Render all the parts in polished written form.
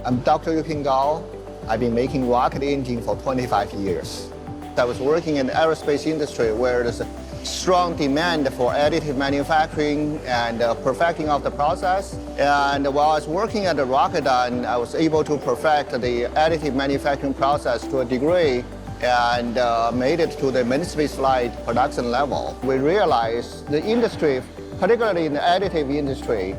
I'm Dr. Youping. I've been making rocket engine for 25 years. I was working in the aerospace industry where there's a strong demand for additive manufacturing and perfecting of the process. And while I was working at the Rocketdyne, I was able to perfect the additive manufacturing process to a degree and made it to the main space flight production level. We realized the industry, particularly in the additive industry,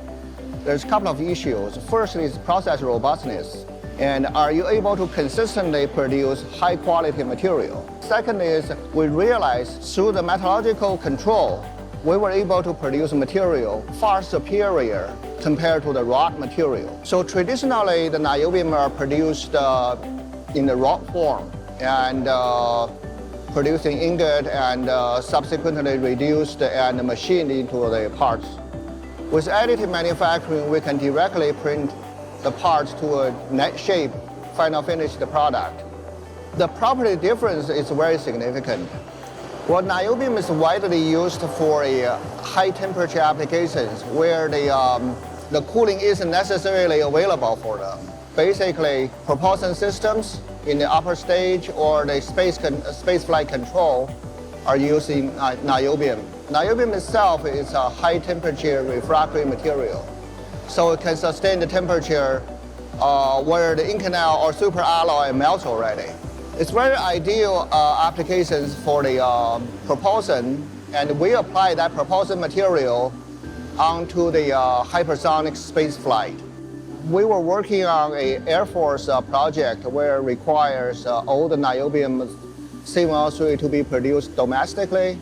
there's a couple of issues. First is process robustness. And are you able to consistently produce high quality material? Second is we realized through the metallurgical control, we were able to produce material far superior compared to the raw material. So traditionally, the niobium are produced in the raw form and producing ingot and subsequently reduced and machined into the parts. With additive manufacturing, we can directly print the parts to a net shape, final finished product. The property difference is very significant. Well, niobium is widely used for high temperature applications where the cooling isn't necessarily available for them. Basically, propulsion systems in the upper stage or the space flight control are using niobium. Niobium itself is a high temperature refractory material, so it can sustain the temperature where the Inconel or superalloy melts already. It's very ideal applications for the propulsion, and we apply that propulsion material onto the hypersonic space flight. We were working on an Air Force project where it requires all the niobium C103 to be produced domestically.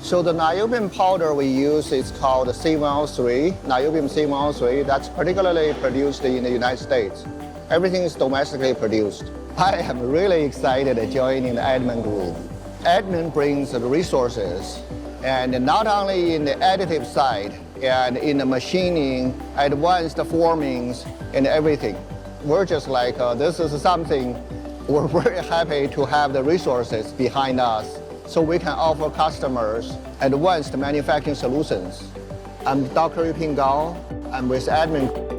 So the niobium powder we use is called C103, niobium C103. That's particularly produced in the United States. Everything is domestically produced. I am really excited joining the ADDMAN group. ADDMAN brings the resources, and not only in the additive side, and in the machining, advanced formings, and everything. We're just like, this is something we're very happy to have the resources behind us so we can offer customers advanced manufacturing solutions. I'm Dr. Youping. I'm with ADDMAN.